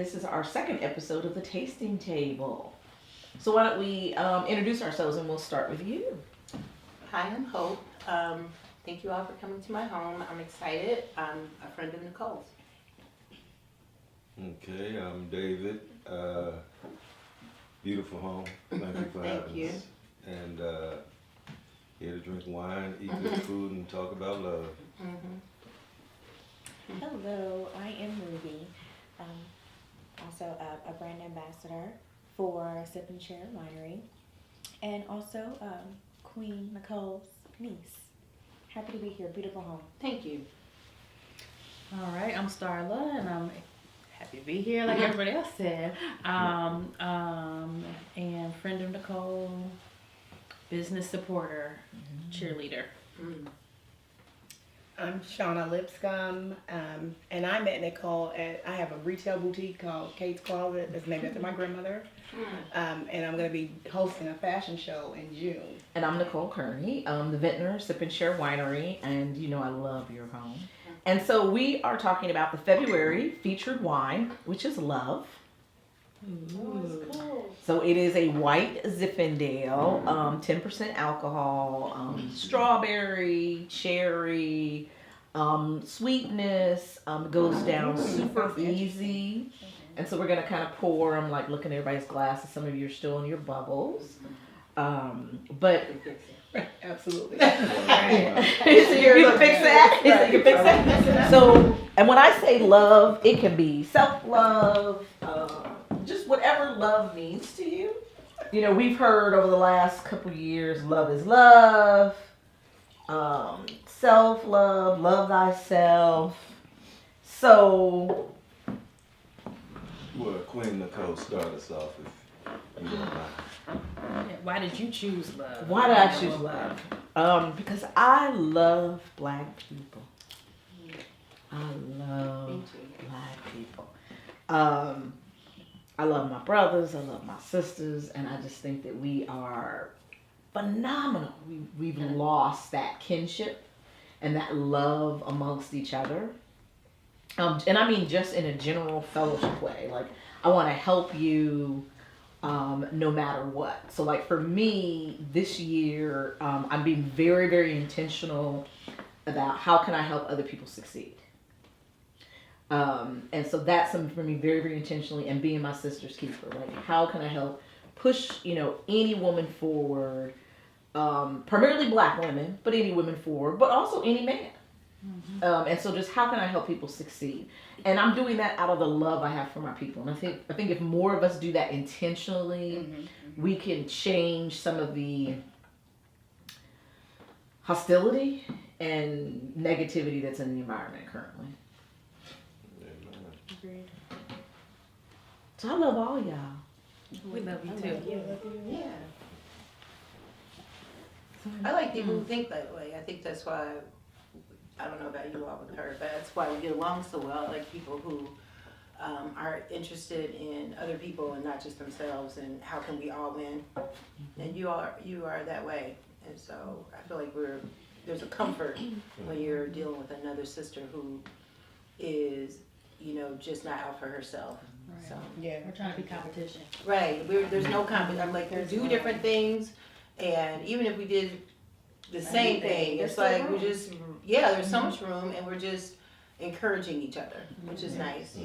this is our second episode of the Tasting Table. So why don't we introduce ourselves, and we'll start with you. Hi, I'm Hope. Thank you all for coming to my home. I'm excited. I'm a friend of Nicole's. Okay, I'm David. Beautiful home. Thank you for Thank having you. us. And here to drink wine, eat good food, and talk about love. Hello, I am Ruby, also a brand ambassador for Sip and Share Winery, and also Queen Nicole's niece. Happy to be here, beautiful home. Thank you. All right, I'm Starla, and I'm happy to be here, like everybody else said. And friend of Nicole, business supporter, cheerleader. I'm Shauna Lipscomb, and I met Nicole at, I have a retail boutique called Kate's Closet. It's named after my grandmother. And I'm going to be hosting a fashion show in June. And I'm Nicole Kearney, the vintner, Sip and Share Winery, and you know I love your home. And so we are talking about the February featured wine, which is Love. So it is a white Zinfandel, 10% alcohol, strawberry, cherry, sweetness, goes down super easy. And so we're going to kind of pour them, like looking at everybody's glasses. Some of you are still in your bubbles. But Absolutely. so you can fix that. So you can fix that. So, and when I say love, it can be self-love, just whatever love means to you. You know, we've heard over the last couple of years, love is love, self-love, love thyself. So, Well, Queen Nicole start us off if you don't mind. Why did you choose love? why did I choose love? Because I love black people. I love black people. I love my brothers, I love my sisters, and I just think that we are phenomenal. We've lost that kinship and that love amongst each other. And I mean just in a general fellowship way. Like, I want to help you no matter what. So like for me, this year, I'm being very, very intentional about how can I help other people succeed. And so that's something for me very, very intentionally, and being my sister's keeper. Like, how can I help push, any woman forward, primarily black women, but any women forward, but also any man. And so just how can I help people succeed? And I'm doing that out of the love I have for my people. And I think if more of us do that intentionally, we can change some of the hostility and negativity that's in the environment currently. Agreed. So I love all y'all. We love you too. Yeah. I like people who think that way. I think that's why, I don't know about you all with her, but that's why we get along so well. I like people who are interested in other people and not just themselves, and how can we all win. And you are that way. And so I feel like there's a comfort when you're dealing with another sister who is, just not out for herself. Right. So Yeah. We're trying to be competition. right, there's no competition. I'm like, we do different things, and even if we did the same thing, it's like we just there's so much room, and we're just encouraging each other, which is nice.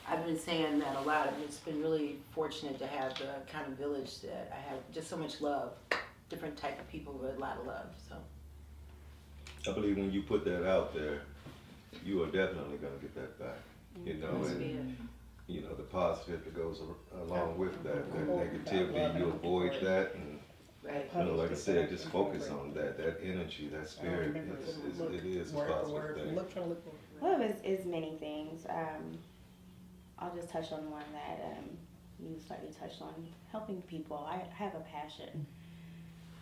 I've been saying that a lot, and it's been really fortunate to have the kind of village that I have. Just so much love, different type of people with a lot of love. So I believe when you put that out there, you are definitely going to get that back. And the positive that goes along with that negativity, you avoid that, and right. like I said, just focus on that energy, that spirit. It is a positive thing. Love is many things. I'll just touch on one that you slightly touched on, helping people. I have a passion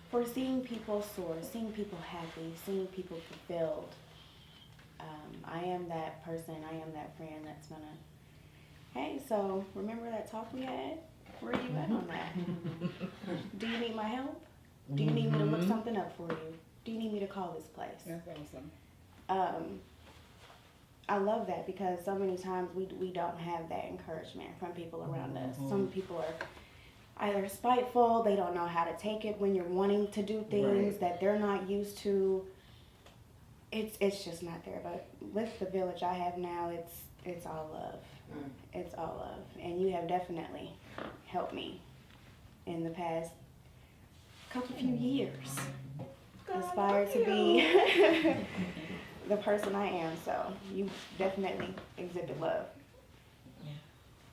for seeing people soar, seeing people happy, seeing people fulfilled. I am that person, I am that friend that's gonna, hey, so remember that talk we had? Where are you at on that? Do you need my help? Do you need me to look something up for you? Do you need me to call this place? That's awesome. I love that because so many times we don't have that encouragement from people around us. Some people are either spiteful, they don't know how to take it when you're wanting to do things that they're not used to. It's just not there. But with the village I have now, it's all love. It's all love, and you have definitely helped me in the past few years. Aspire to be the person I am. So you definitely exhibit love.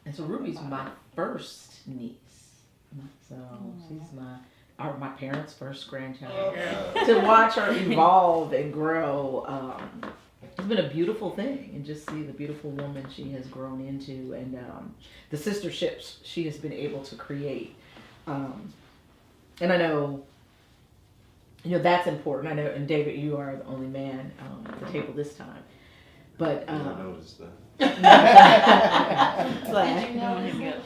And so Ruby's my first niece. So she's my parents' first grandchild. To watch her evolve and grow, it's been a beautiful thing, and just see the beautiful woman she has grown into, and the sisterships she has been able to create. And I know, that's important. I know, and David, you are the only man at the table this time. But I noticed that.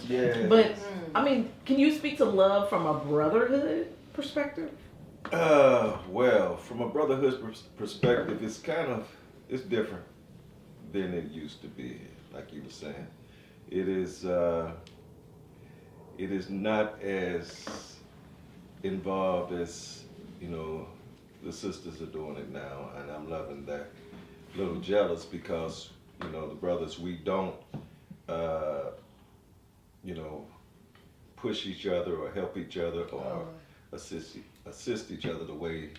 Yeah. But I mean, can you speak to love from a brotherhood perspective? Well, from a brotherhood perspective, it's different than it used to be. Like you were saying, it is not as involved as the sisters are doing it now, and I'm loving that. A little jealous because the brothers, we don't push each other or help each other or assist each other the way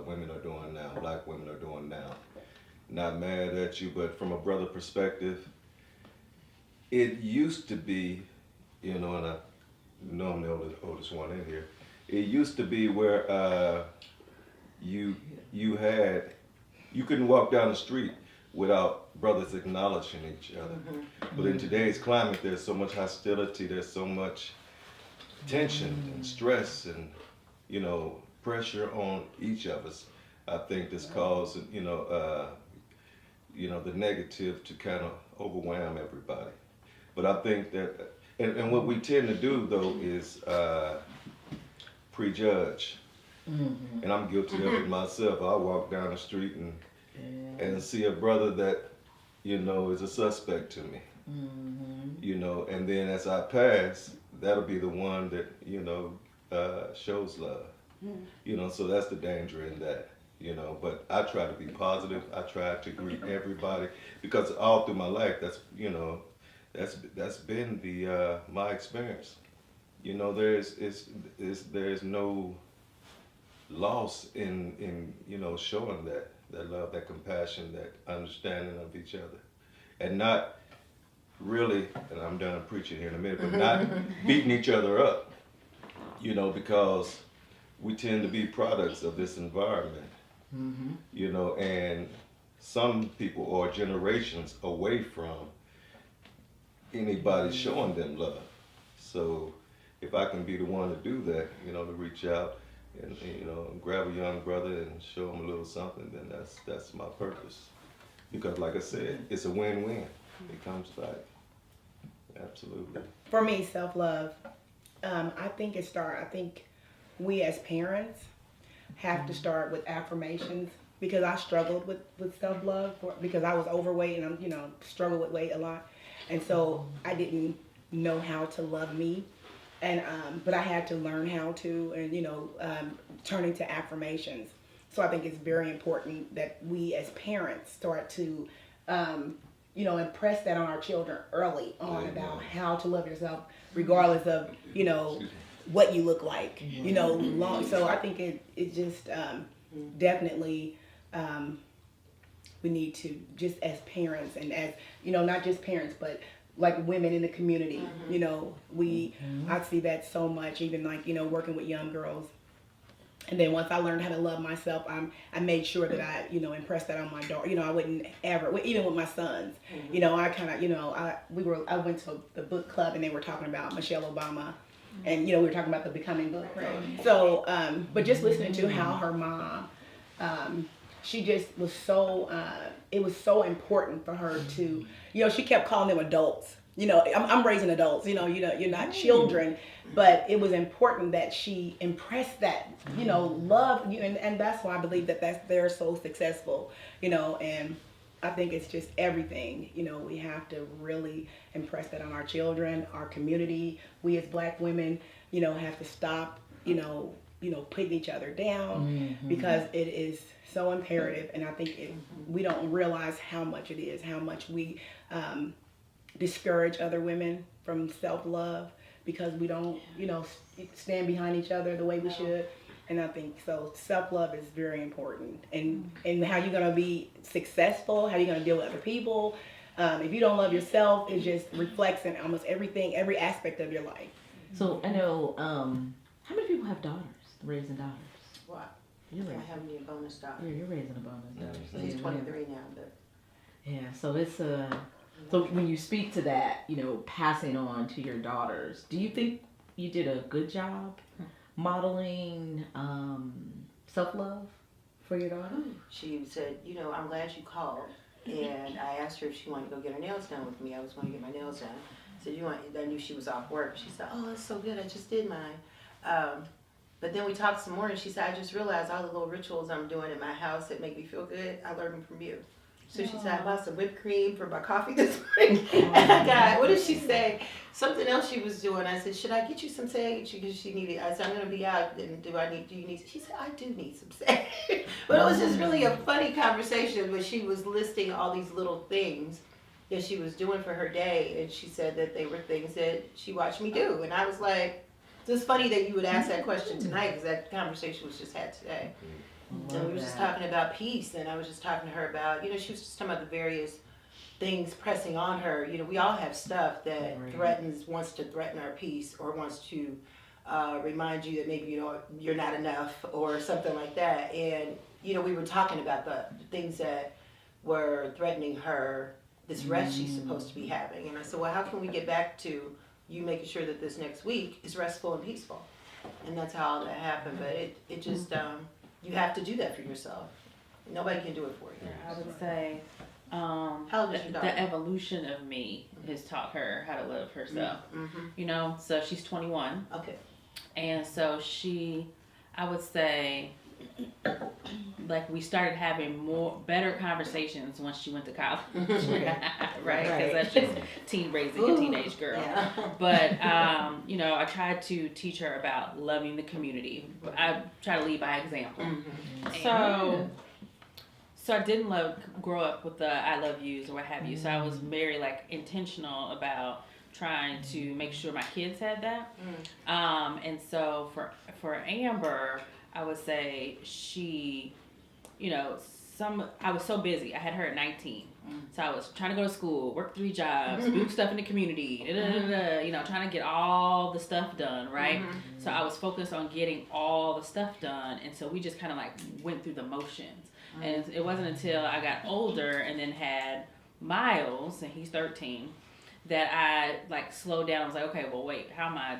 women are doing now, black women are doing now. Not mad at you, but from a brother perspective, it used to be, and I know I'm the oldest one in here. It used to be where you couldn't walk down the street without brothers acknowledging each other. But in today's climate, there's so much hostility, there's so much tension and stress and pressure on each of us. I think this caused the negative to kind of overwhelm everybody. But I think that, and what we tend to do though is prejudge. And I'm guilty of it myself. I walk down the street and see a brother that is a suspect to me. And then as I pass, that'll be the one that shows love. So that's the danger in that. But I try to be positive. I try to greet everybody because all through my life, that's been the my experience. There's no loss in showing that love, that compassion, that understanding of each other, and not really. And I'm done preaching here in a minute, but not beating each other up. Because we tend to be products of this environment. And some people are generations away from anybody showing them love. So if I can be the one to do that, to reach out and grab a young brother and show him a little something, then that's my purpose. Because like I said, it's a win-win. It comes back. Absolutely. For me, self-love, I think we as parents have to start with affirmations, because I struggled with self-love because I was overweight and I'm struggled with weight a lot, and so I didn't know how to love me, and but I had to learn how to, and turning to affirmations. So I think it's very important that we as parents start to impress that on our children early on about how to love yourself regardless of what you look like, so I think it just definitely we need to, just as parents and as not just parents but like women in the community, I see that so much, even like working with young girls. And then once I learned how to love myself, I made sure that I impressed that on my daughter. I wouldn't ever, even with my sons, I kind of I went to the book club and they were talking about Michelle Obama. And, we were talking about the Becoming book. Right. So, but just listening to how her mom, she just was so, it was so important for her to, she kept calling them adults. I'm raising adults, you're not children, but it was important that she impressed that, love, and that's why I believe that they're so successful, and I think it's just everything. You know, we have to really impress that on our children, our community. We as Black women, you know, have to stop, putting each other down because it is so imperative. And I think we don't realize how much it is, how much we discourage other women from self-love because we don't, stand behind each other the way we should. And I think so self-love is very important. And how you're going to be successful, how you're going to deal with other people. If you don't love yourself, it just reflects in almost everything, every aspect of your life. So I know, how many people have daughters, raising daughters? Wow. You're I raising, have me a bonus daughter. you're raising a bonus daughter. So He's yeah, 23 now, but Yeah, so it's so when you speak to that, passing on to your daughters, do you think you did a good job modeling self-love for your daughter? she said, I'm glad you called. And I asked her if she wanted to go get her nails done with me. I was going to get my nails done. I said, I knew she was off work. She said, oh, that's so good. I just did mine. But then we talked some more, and she said, I just realized all the little rituals I'm doing in my house that make me feel good, I learned them from you. So she said, I bought some whipped cream for my coffee this morning. And I got, what did she say? Something else she was doing. I said, should I get you some sage? Because she needed, I said, I'm going to be out. And do you need, she said, I do need some sage. But it was just really a funny conversation where she was listing all these little things that she was doing for her day. And she said that they were things that she watched me do. And I was like, it's funny that you would ask that question tonight because that conversation was just had today. And we were just talking about peace, and I was just talking to her about, she was just talking about the various things pressing on her. We all have stuff that wants to threaten our peace or wants to remind you that maybe you're not enough or something like that. And, we were talking about the things that were threatening her, this rest she's supposed to be having. And I said, well, how can we get back to you making sure that this next week is restful and peaceful? And that's how all that happened. But it just... you have to do that for yourself. Nobody can do it for you. I would say How old is your daughter? the evolution of me has taught her how to love herself. So she's 21. Okay. And so I would say, like we started having better conversations once she went to college, right? Because that's just raising a teenage girl. Yeah. But I tried to teach her about loving the community. I try to lead by example. So I didn't grow up with the I love yous or what have you. So I was very intentional about trying to make sure my kids had that. And so for Amber, I would say she, I was so busy. I had her at 19. So I was trying to go to school, work 3 jobs, do stuff in the community, trying to get all the stuff done, right? So I was focused on getting all the stuff done. And so we just kind of went through the motions. And it wasn't until I got older and then had Miles, and he's 13, that I slowed down. I was like, okay, well, wait, how am I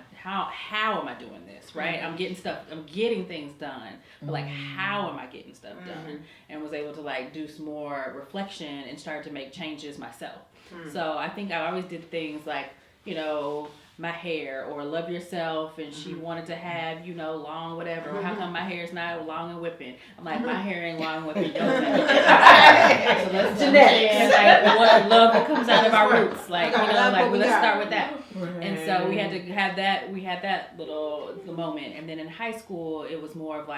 doing this, right? I'm getting things done, but how am I getting stuff done? And was able to do some more reflection and start to make changes myself. So I think I always did things my hair or love yourself, and she wanted to have long whatever. Or how come my hair is not long and whipping? I'm like, my hair ain't long and whipping. So let's genetics. What love that comes out of our roots, let's start with that. And so we had to have that. We had that little moment, and then in high school it was more of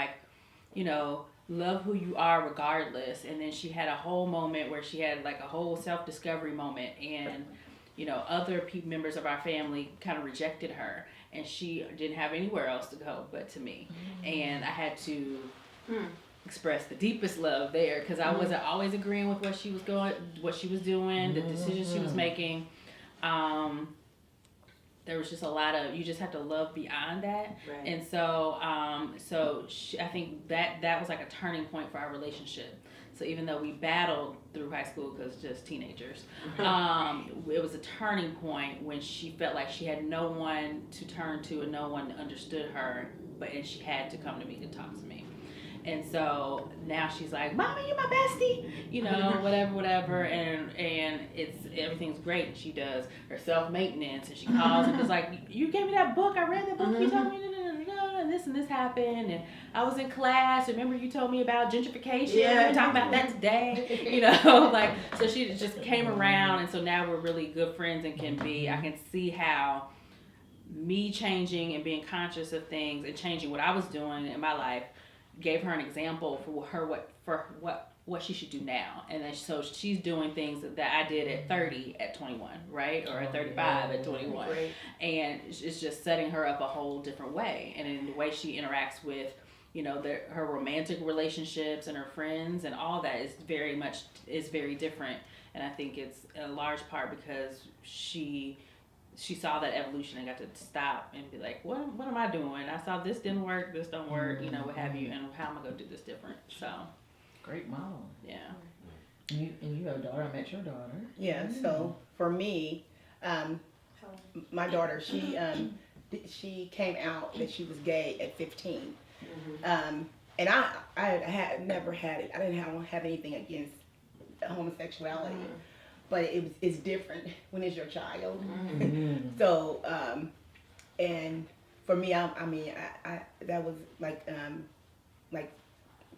love who you are regardless. And then she had a whole moment where she had a whole self-discovery moment, and other members of our family kind of rejected her, and she didn't have anywhere else to go but to me. And I had to express the deepest love there because I wasn't always agreeing with what she was doing, the decisions she was making. There was just a lot of, you just have to love beyond that. Right. And so, I think that was a turning point for our relationship. So even though we battled through high school because just teenagers, it was a turning point when she felt like she had no one to turn to and no one understood her, and she had to come to me to talk to me. And so now she's like, Mommy, you're my bestie, whatever. And everything's great. She does her self-maintenance, and she calls and is like, you gave me that book. I read that book. You told me, and this happened, and I was in class. Remember you told me about gentrification? Yeah. We were talking about that today. You know, like, so she just came around, and so now we're really good friends and I can see how me changing and being conscious of things and changing what I was doing in my life gave her an example for what she should do now. And then so she's doing things that I did at 30 at 21, right? Or at 35 at 21. Great. And it's just setting her up a whole different way. And in the way she interacts with, you know, her romantic relationships and her friends and all that is very different. And I think it's a large part because she saw that evolution and got to stop and be like, what am I doing? I saw this didn't work, this don't work, you know, what have you, and how am I going to do this different? So, Great model. yeah. And you have a daughter. I met your daughter. Yeah. So for me, my daughter, she came out that she was gay at 15. And I had never had it. I didn't have anything against homosexuality. But it's different when it's your child. So, and for me, I that was like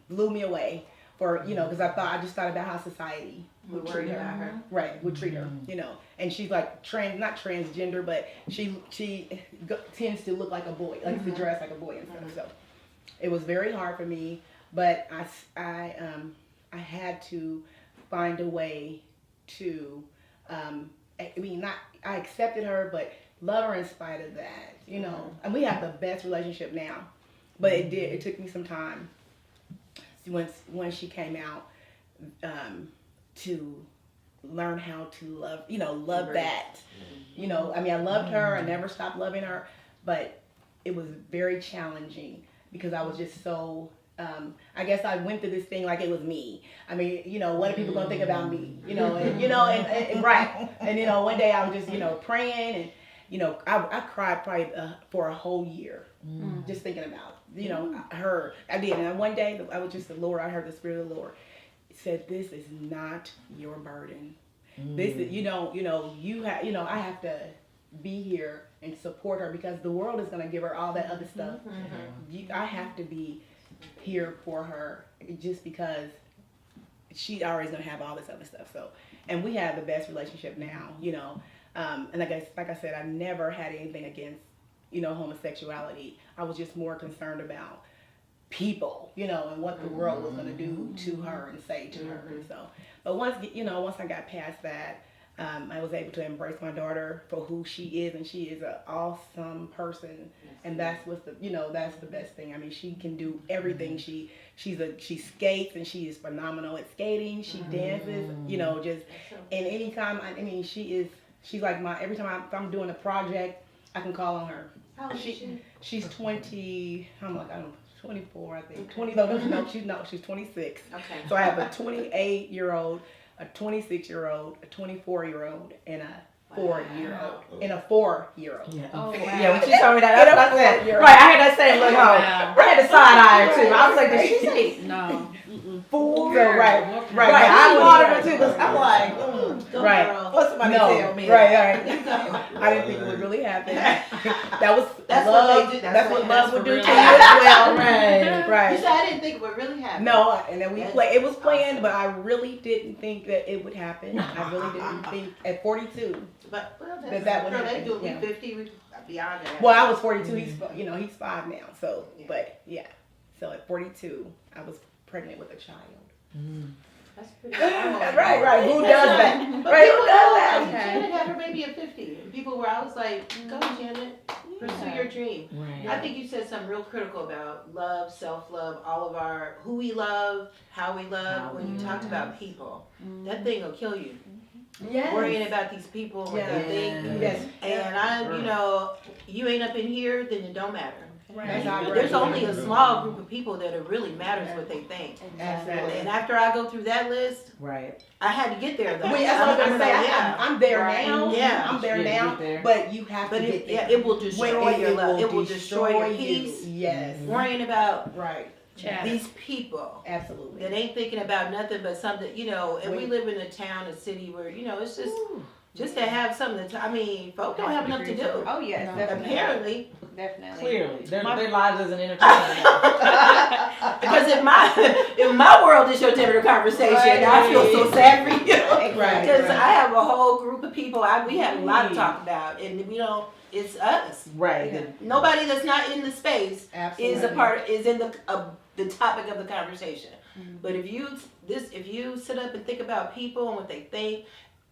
blew me away for, you know, because I just thought about how society would treat her. Right, would treat her, you know. And she's like not transgender, but she tends to look like a boy, like to dress like a boy and stuff. So it was very hard for me, but I had to find a way to, I accepted her, but love her in spite of that, you know. And we have the best relationship now, but it took me some time when she came out to learn how to love that. You know, I loved her. I never stopped loving her, but it was very challenging because I was just so. I guess I went through this thing like it was me. I mean, you know, what are people gonna think about me? You know, and right. And you know, one day I was just, you know, praying, and you know, I cried probably for a whole year, just thinking about, you know, her. I did, and one day I was just the Lord. I heard the Spirit of the Lord said, "This is not your burden. This is, you have, I have to be here and support her because the world is gonna give her all that other stuff. I have to be here for her just because she always gonna have all this other stuff." So, and we have the best relationship now, you know. And like I said, I never had anything against, you know, homosexuality. I was just more concerned about people, you know, and what the world was gonna do to her and say to her. And so, but once I got past that, I was able to embrace my daughter for who she is, and she is an awesome person, and that's that's the best thing. I mean, she can do everything. She skates, and she is phenomenal at skating. She dances, you know, just and anytime. She's like every time if I'm doing a project, I can call on her. How old is she? She's 20. I'm like, I don't know. 24, I think. 20. No, she's 26. Okay. So I have a 28-year-old, a 26-year-old, a 24-year-old, and a 4-year-old, and a 4-year-old. Yeah. Oh, wow. Yeah, when she told me that's what I said. You're Right, I had that same look. Wow. I had the side eye too. I was like, did she say No. 4? So, right. I I wanted was her too, because I'm like, right. what's somebody tell me? Right. I didn't think it would really happen. That was That's love. what they do. That's what love would do to you real. as well. Right. Right. You said I didn't think it would really happen. No, and then it was planned, awesome. but I really didn't think that it would happen. I really didn't think at 42. But that would girl, happen, they do it yeah. 50 beyond that. Well, I was 42. He's 5 now. So, Yeah. but yeah. So at 42, I was pregnant with a child. That's pretty normal. Right. Who does that? But Right? people Who does know, that? Janet had her baby at 50. And people were, I was like, go Janet, pursue your dream. Right. I think you said something real critical about love, self-love, all of who we love, how we love. When you talked about people, that thing will kill you. Yes. Worrying about these people and what they think. Yes. And you ain't up in here, then it don't matter. That's how I There's read. only a small group of people that it really matters what they think. Absolutely. And after I go through that list, Right. I had to get there though. Well, that's what I was gonna say. Yeah. I'm there Right. now. Yeah. I'm there Yeah, now. get there. But you have But to get there. it will destroy your love. It will destroy your you. peace. Yes. Worrying about Right. these people Absolutely. that ain't thinking about nothing but something, and we live in a town, a city where, it's just just to have something to, folk don't have enough to do. Oh yes, No. definitely. Apparently, Definitely. Clearly, their lives isn't entertaining. because in my world is your dinner conversation. I feel so sad for you. Right. Because I have a whole group of people we have a lot to talk about, and we don't. It's us. Right. Yeah. Nobody that's not in the space Absolutely. is in the topic of the conversation. Mhm. But if you sit up and think about people and what they think,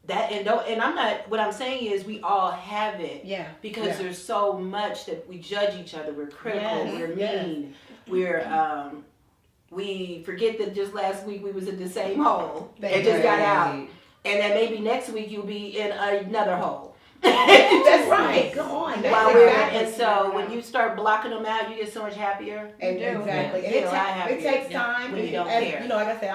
and I'm not. What I'm saying is we all have it. Yeah. Because Yeah. there's so much that we judge each other. We're critical. Yes, We're yes. mean. We're we forget that just last week we was in the same hole and just got out, and then maybe next week you'll be in another hole. That's right. Go on. That's While exactly. and so when you start blocking them out, you get so much happier. And do. exactly. And You know, I have it takes you. time. When you don't As- care. You know, like I said,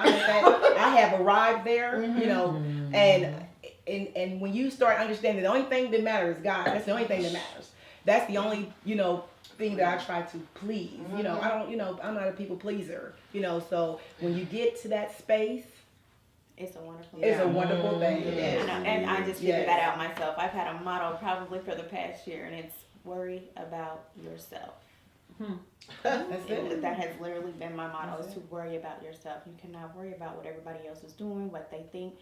I have arrived there, you know, and when you start understanding the only thing that matters is God. That's the only thing that matters. That's the only, thing that I try to please. You know, I don't, I'm not a people pleaser, so when you get to that space, It's a wonderful. it's a thing. wonderful thing. It I is. know, and I just figured Yes. that out myself. I've had a motto probably for the past year, and it's worry about yourself. That's it. That has literally been my motto: That's is to worry about yourself. You cannot worry about what everybody else is doing, what they think.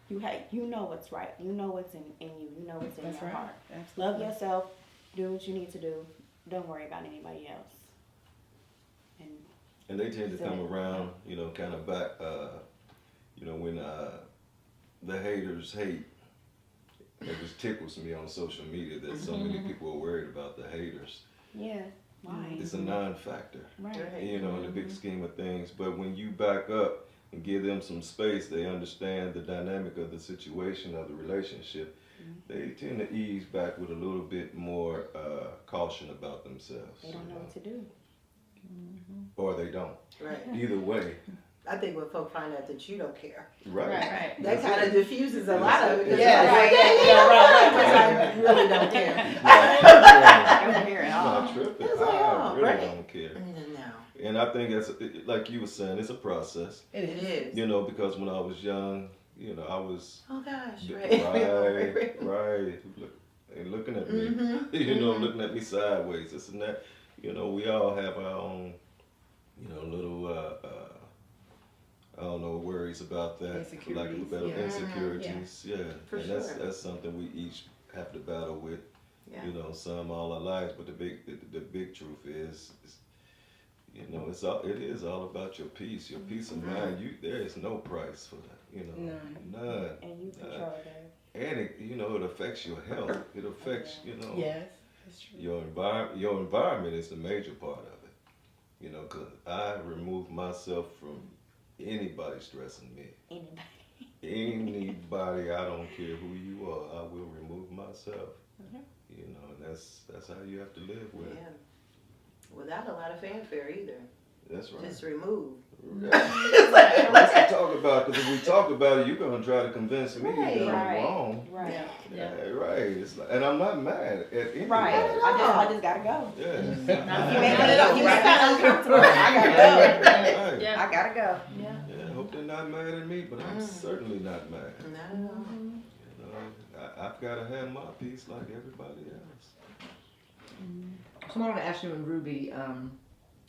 You know what's right. You know what's in you. You know what's in That's your right. heart. Absolutely. Love yourself. Do what you need to do. Don't worry about anybody else. And they tend to come around, kind of back, when the haters hate. It just tickles me on social media that so many people are worried about the haters. Yeah. Why? It's a non-factor, Right. in the big scheme of things. But when you back up and give them some space, they understand the dynamic of the situation, of the relationship. They tend to ease back with a little bit more caution about themselves. They don't know what to do. Or they don't. Right. Either way. I think when folk find out that you don't care, Right. Right. that That's kind of it. diffuses a lot of it. Because Yeah, it's like, right, yeah, right. Because I really don't care. I don't hear it I'm all. not tripping. It's like, I oh, really right. don't care. No, And I think it's like you were saying, it's a process. It it is. is. Because when I was young, I was Oh gosh, right. And looking at me, looking at me sideways, this and that. We all have our own, little, I don't know, worries about that. For lack of a better, Insecurities, insecurities, yeah. For and sure. that's something we each have to battle with. Yeah. Some all our lives, but the big truth is it is all about your peace of mind. There is no price for that, none. And you control that. And it affects your health. It affects, Yes, that's true. your environment is the major part of it. Because I remove myself from anybody stressing me. Anybody, I don't care who you are, I will remove myself. And that's how you have to live with it. Yeah. Without a lot of fanfare either. That's right. Just remove. Let's talk about because if we talk about it, you're gonna try to convince me that I'm wrong. Right. Yeah, right. It's like, and I'm not mad at anybody. Right. I just gotta go. Yeah. You making it up. You make it uncomfortable. I gotta go. Right. Yeah. I gotta go. Yeah. Yeah, hope they're not mad at me, but I'm certainly not mad. No. I've got to have my peace like everybody else. So I want to ask you and Ruby,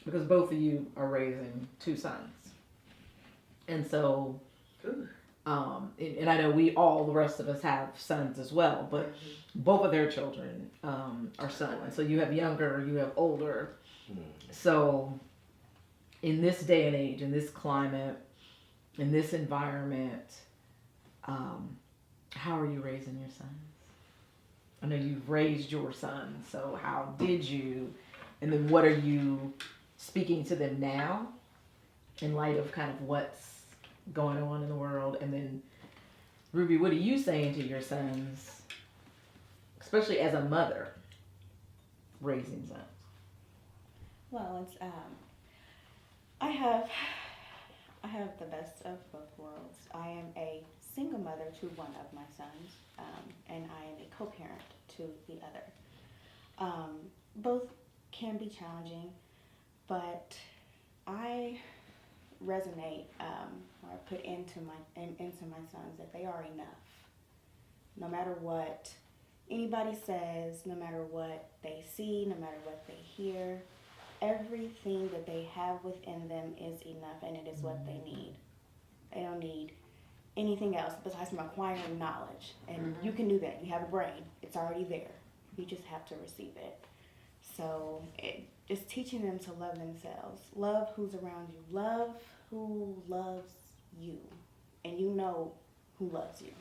because both of you are raising two sons. And so, and I know the rest of us have sons as well, but both of their children are sons. So you have younger, you have older. So in this day and age, in this climate, in this environment, how are you raising your sons? I know you've raised your sons, so how did you, and then what are you speaking to them now in light of kind of what's going on in the world? And then Ruby, what are you saying to your sons, especially as a mother raising sons? Well, it's I have the best of both worlds. I am a single mother to one of my sons, and I am a co-parent to the other. Both can be challenging, but I resonate or I put into my sons that they are enough. No matter what anybody says, no matter what they see, no matter what they hear, everything that they have within them is enough, and it is what they need. They don't need anything else besides from acquiring knowledge. And you can do that. You have a brain. It's already there. You just have to receive it. So just teaching them to love themselves. Love who's around you. Love who loves you. And you know who loves you.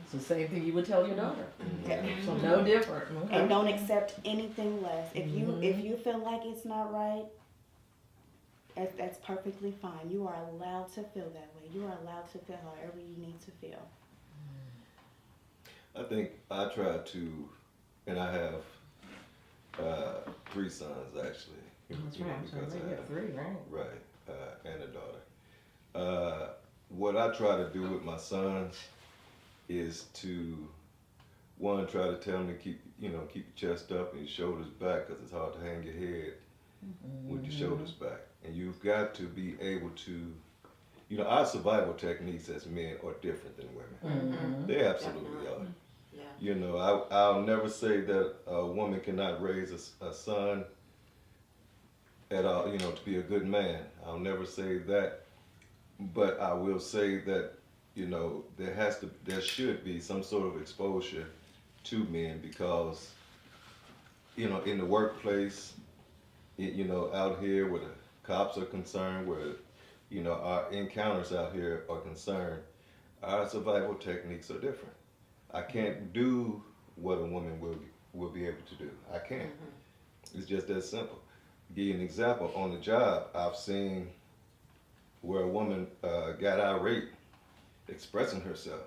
It's the same thing you would tell your daughter. Okay. So no different. Okay. And don't accept anything less. If you feel like it's not right, that's perfectly fine. You are allowed to feel that way. You are allowed to feel however you need to feel. I think I try to, and I have 3 sons actually. That's You know, right. So because you I have 3, right? right, and a daughter. What I try to do with my sons is to, one, try to tell them to keep your chest up and your shoulders back, because it's hard to hang your head with your shoulders back. And you've got to be able to, our survival techniques as men are different than women. They absolutely are. Yeah. I'll never say that a woman cannot raise a son at all, to be a good man. I'll never say that. But I will say that, there should be some sort of exposure to men, because, in the workplace, out here where the cops are concerned, where, our encounters out here are concerned, our survival techniques are different. I can't do what a woman will be able to do. I can't. It's just that simple. Give you an example. On the job, I've seen where a woman got irate, expressing herself,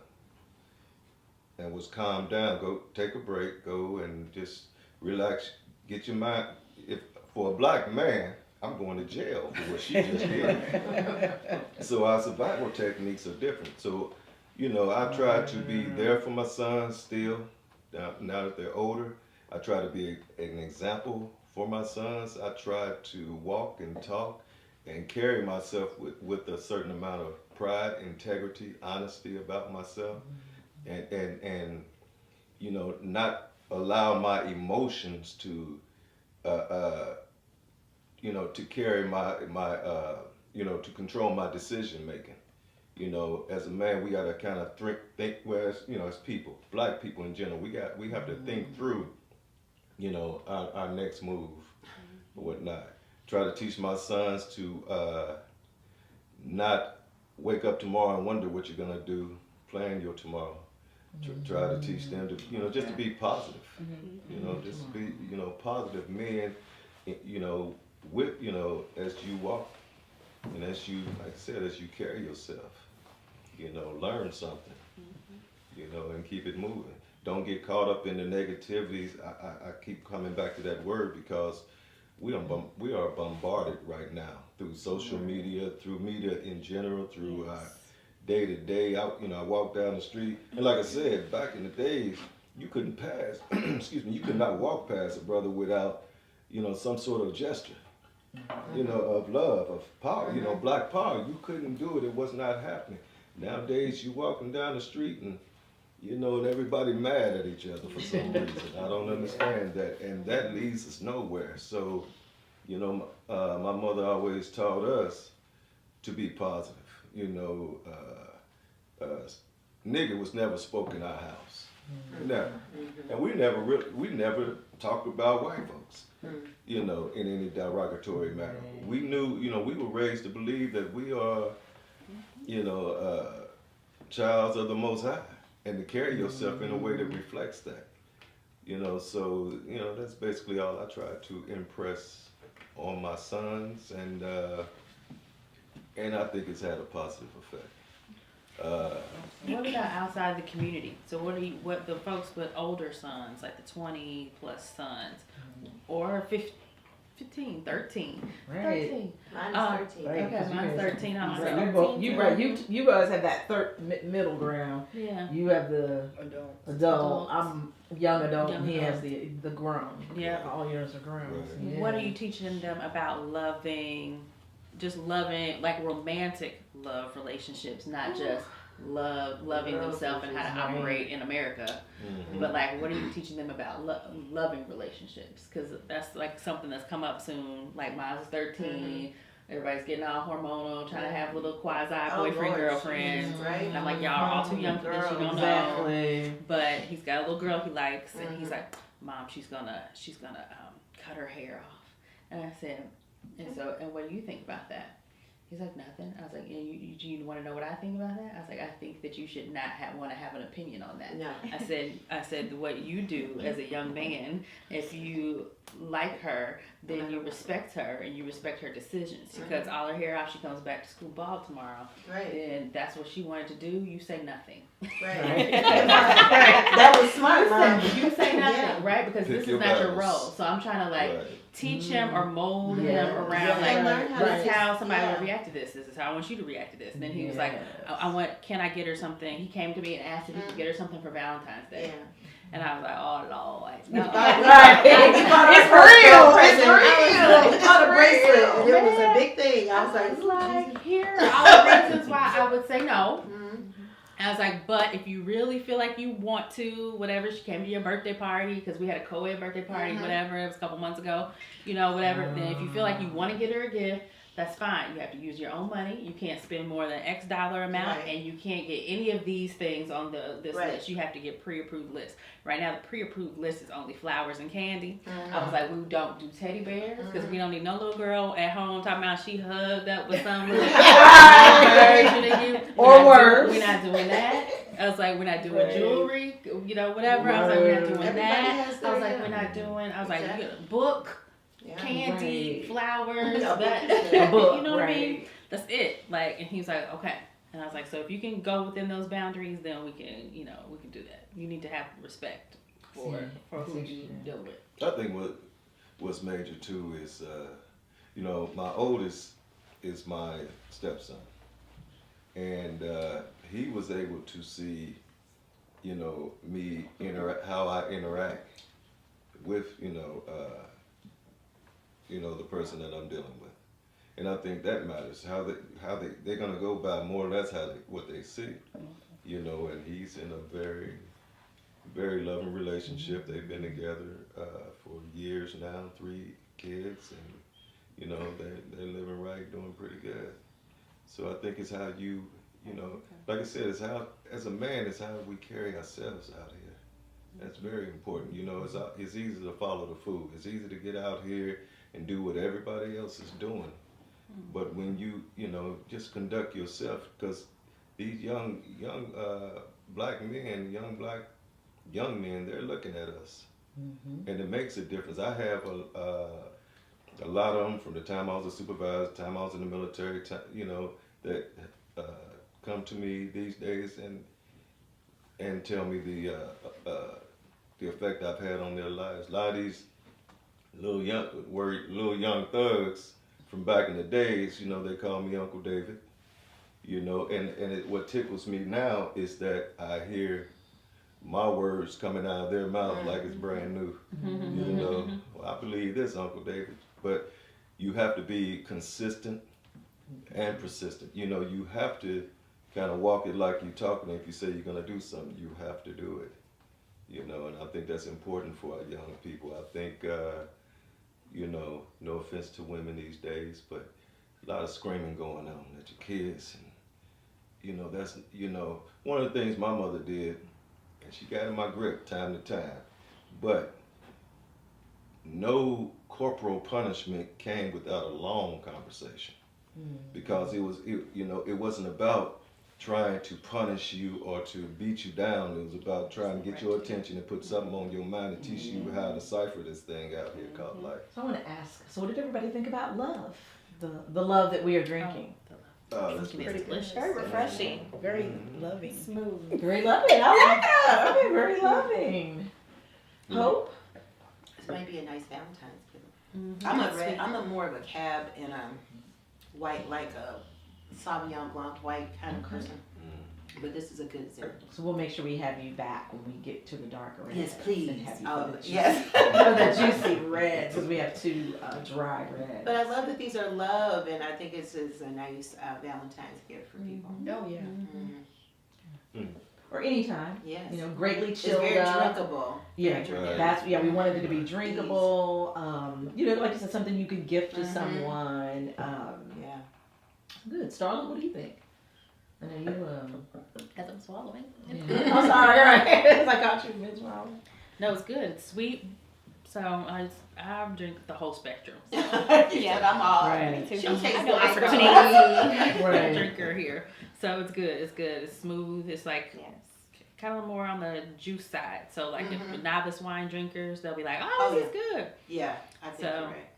and was calmed down. Go take a break, go and just relax, get your mind. If for a black man, I'm going to jail for what she just did. So our survival techniques are different. So, I try to be there for my sons still, now that they're older. I try to be an example for my sons. I try to walk and talk and carry myself with a certain amount of pride, integrity, honesty about myself, and not allow my emotions to to carry my to control my decision making. As a man, we gotta kind of think. Well, as people, black people in general, we have to think through, our next move or whatnot. Try to teach my sons to not wake up tomorrow and wonder what you're gonna do. Plan your tomorrow. Try to teach them to, just to be positive. Just to be, positive men. With, as you walk and as you, like I said, as you carry yourself, learn something, and keep it moving. Don't get caught up in the negativities. I keep coming back to that word, because we are bombarded right now through social media, through media in general, through day to day. I walk down the street, and like I said, back in the days, you couldn't pass. Excuse me, you could not walk past a brother without, some sort of gesture, of love, of power. Black power. You couldn't do it. It was not happening. Nowadays, you walking down the street and and everybody mad at each other for some reason. I don't understand that, and that leads us nowhere. So, my mother always taught us to be positive. Nigger was never spoken in our house, never, and we never talked about white folks, in any derogatory manner. We knew, we were raised to believe that we are, childs of the Most High, and to carry yourself in a way that reflects that. So, that's basically all I try to impress on my sons, and I think it's had a positive effect. What about outside the community? So what the folks with older sons, like the 20 plus sons, or 15, 13. Right. 13. Mine's 13. Right. Okay, mine's 13 also. You guys have that middle ground. Yeah. You have the Adults. adult. Adults. I'm young adult, Young and he adult. has the grown. Yeah. All yours are grown. Right. So, yeah. What are you teaching them about loving, just loving, like romantic love relationships, not just loving themselves and how to operate in America. But like, what are you teaching them about loving relationships? Because that's like something that's come up soon. Like mine's is 13. Everybody's getting all hormonal, trying to have little quasi boyfriend, girlfriends. Right? And I'm like, y'all are all too young for this. You don't know. But he's got a little girl he likes, and he's like, Mom, she's gonna cut her hair off. And I said, and what do you think about that? He's like, nothing. I was like, you want to know what I think about that? I was like, I think that you should not want to have an opinion on that. No. I said, what you do as a young man, if you like her, then you respect her and you respect her decisions. She cuts all her hair off. She comes back to school bald tomorrow. Right. Then that's what she wanted to do. You say nothing. Right. That was smart, Mom. You say nothing, right? Because Pick this your is not your battles. role. So I'm trying to teach him or mold him around Yeah. this is how somebody would react to this. This is how I want you to react to this. And then he was like, can I get her something? He came to me and asked if he could get her something for Valentine's Day. Yeah. And I was like, oh Lord. We No. bought It's our real. present. It's We bought a bracelet, real. and it was a big thing. I was I was like, like, here are all the reasons why I would say no. Mhm. I was like, but if you really feel like you want to, whatever, she came to your birthday party, because we had a co-ed birthday party, whatever, it was a couple months ago, whatever, then if you feel like you want to get her a gift, that's fine. You have to use your own money. You can't spend more than X dollar amount, and you can't get any of these things on this list. You have to get pre-approved list. Right now, the pre-approved list is only flowers and candy. I was like, we don't do teddy bears because we don't need no little girl at home talking about she hugged up with some little version of you. Or worse. We're not doing that. I was like, we're not doing jewelry, whatever. I was like, we're not doing that. I was like, we're not doing. I was like, you get a book. Candy, flowers, A book, you know what I mean? That's it. Like, and he was like, okay. And I was like, so if you can go within those boundaries, then we can do that. You need to have respect for who you deal with. I think what's major too is, my oldest is my stepson, and he was able to see, me how I interact with, the person that I'm dealing with, and I think that matters. How they're gonna go by more or less what they see, And he's in a very, very loving relationship. They've been together for years now, 3 kids, and they're living right, doing pretty good. So I think it's how you, like I said, it's how as a man, it's how we carry ourselves out here. That's very important. It's easy to follow the fool. It's easy to get out here and do what everybody else is doing. But when you just conduct yourself, because these young black men, young men, they're looking at us, and it makes a difference. I have a lot of them from the time I was a supervisor, time I was in the military, that come to me these days and tell me the effect I've had on their lives. A lot of these little young thugs from back in the days, they call me Uncle David, what tickles me now is that I hear my words coming out of their mouth like it's brand new. Well, I believe this, Uncle David, but you have to be consistent and persistent. You have to kind of walk it like you're talking. If you say you're going to do something, you have to do it. And I think that's important for our young people. I think, no offense to women these days, but a lot of screaming going on at your kids. And, that's, one of the things my mother did, and she got in my grip time to time, but no corporal punishment came without a long conversation. Because it wasn't about trying to punish you or to beat you down. It was about trying to get your attention and put something on your mind and teach you how to decipher this thing out here called life. So I want to ask, so what did everybody think about love? The love that we are drinking. That's Pretty delicious. Very refreshing. Very loving. Smooth. Very loving. I like that. Okay, very loving. Hope? this might be a nice Valentine's gift. I'm a more of a cab and a white, like a Sauvignon Blanc white kind of person. But this is a good example. So we'll make sure we have you back when we get to the darker reds. Yes, please. And have you Oh, for the juicy, yes. for the juicy reds, because we have 2 dry reds. But I love that these are love, and I think it's a nice Valentine's gift for people. Oh yeah. or anytime. Yes. You know, greatly It's chilled very up. drinkable. Yeah, Right. that's we wanted it to be drinkable. You know, like you said, something you could gift to Mhm. someone. Yeah. Good, Starla. What do you think? I know you. As I'm swallowing. Yeah. I'm sorry. Right. I got you, Mitch. No, it's good. It's sweet. So I drink the whole spectrum. You said I'm all. Right. She I takes know the opportunities. opportunity. Right. Drinker here. So it's good. It's good. It's smooth. It's like Yes. kind of more on the juice side. So like Mhm. if novice wine drinkers, they'll be like, Oh, oh, this is good. Yeah, I think So- you're right.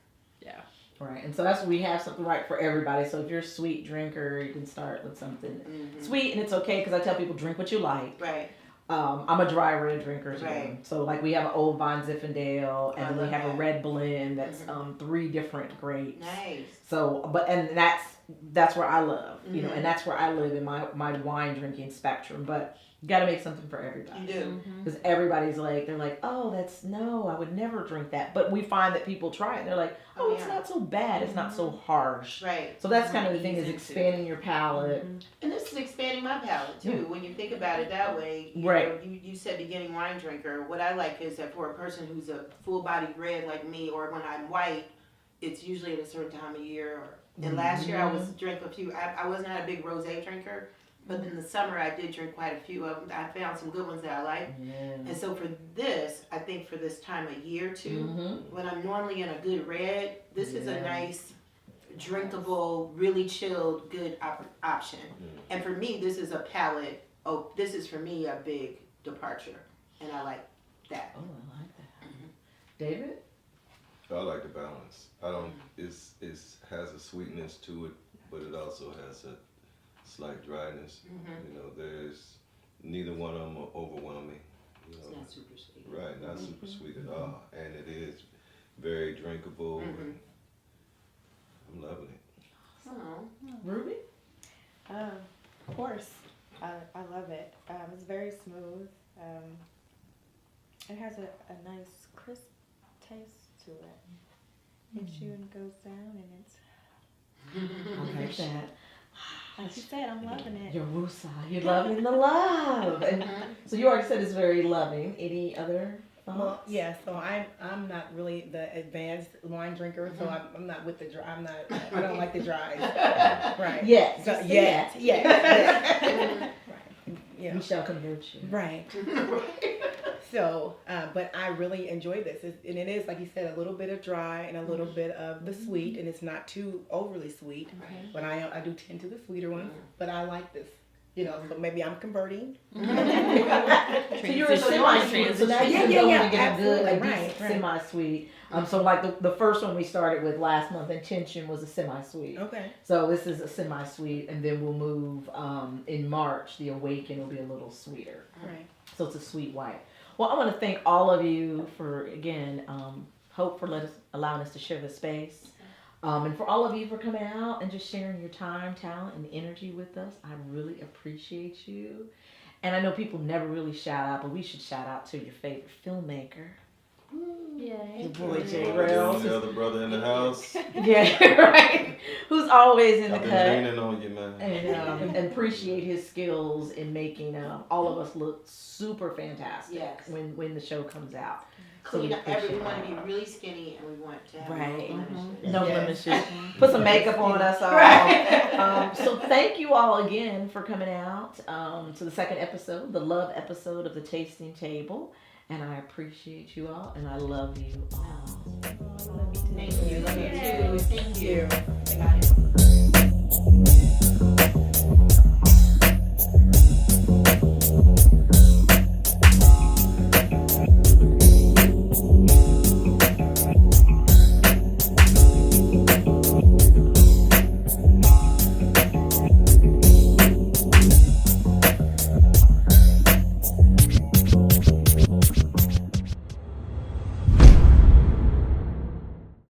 Yeah. Right, and so that's we have something right for everybody. So if you're a sweet drinker, you can start with something Mhm. sweet, and it's okay because I tell people drink what you like. Right. I'm a dry red drinker too. Right. So like we have an Old Vine Zinfandel, and I then we love have a that. red blend that's Mhm. 3 different grapes. Nice. So, and that's where I love, you know, Mhm. and that's where I live in my wine drinking spectrum. But you got to make something for everybody. You do. Mm-hmm. Because everybody's like, they're like, oh, no, I would never drink that. But we find that people try it and they're like, oh, Oh, it's yeah. not so bad. It's not so harsh. Right. So that's kind of the thing Ease is into. expanding your palate. And this is expanding my palate too. When you think about it that way, you Right. know, you said beginning wine drinker. What I like is that for a person who's a full-bodied red like me, or when I'm white, it's usually at a certain time of year. And last year I was drank a few. I was not a big rosé drinker, but in the summer I did drink quite a few of them. I found some good ones that I like. Yeah. And so for this, I think for this time of year too, Mm-hmm. when I'm normally in a good red, this is a Yeah. nice, drinkable, really chilled, good option. And for me, this is a palate. Oh, this is for me a big departure, and I like that. Oh, I like that. David? I like the balance. I don't. It's has a sweetness to it, but it also has a slight dryness. Mm-hmm. You know, there's neither one of them are overwhelming. You It's know, not super sweet. right? Not super sweet at all, and it is very drinkable. Mhm. And I'm loving it. Oh, Ruby? Of course, I love it. It's very smooth. It has a nice crisp taste to it. Hits you and goes down, and it's I like that. like you said, I'm loving it. Your woosah. You're loving the love. And so you already said it's very loving. Any other thoughts? Well, yeah. So I'm not really the advanced wine drinker, so I'm not with the dry. I don't like the dries. Right. Yes. So, Just say yes. that. Yes. Right. Yeah. We shall convert you. Right. So, but I really enjoy this, and it is like you said, a little bit of dry and a little bit of the sweet, and it's not too overly sweet. But I do tend to the sweeter ones, but I like this. You know, so maybe I'm converting. So you're a semi-sweet. So now you can go and get a good, a absolutely, decent right. semi-sweet. So like the first one we started with last month, Intention, was a semi-sweet. Okay. So this is a semi-sweet, and then we'll move in March. The Awaken will be a little sweeter. Right. So it's a sweet white. Well, I want to thank all of you for again, Hope for allowing us to share the space, and for all of you for coming out and just sharing your time, talent, and energy with us. I really appreciate you. And I know people never really shout out, but we should shout out to your favorite filmmaker. Yay. Your boy Jay The Rails. only other brother in the house. Yeah, right. Who's always in the I've been cut. leaning on you, man. And appreciate his skills in making all of us look super fantastic Yes. when the show comes out. Clean up. appreciate We want to that. be really skinny, and we want to have Right. no blemishes. No Yes. blemishes. Put some makeup on us all. Right. So thank you all again for coming out to the second episode, the love episode of the Tasting Table. And I appreciate you all, and I love you all. Thank you. Love you too. Thank you. Thank you.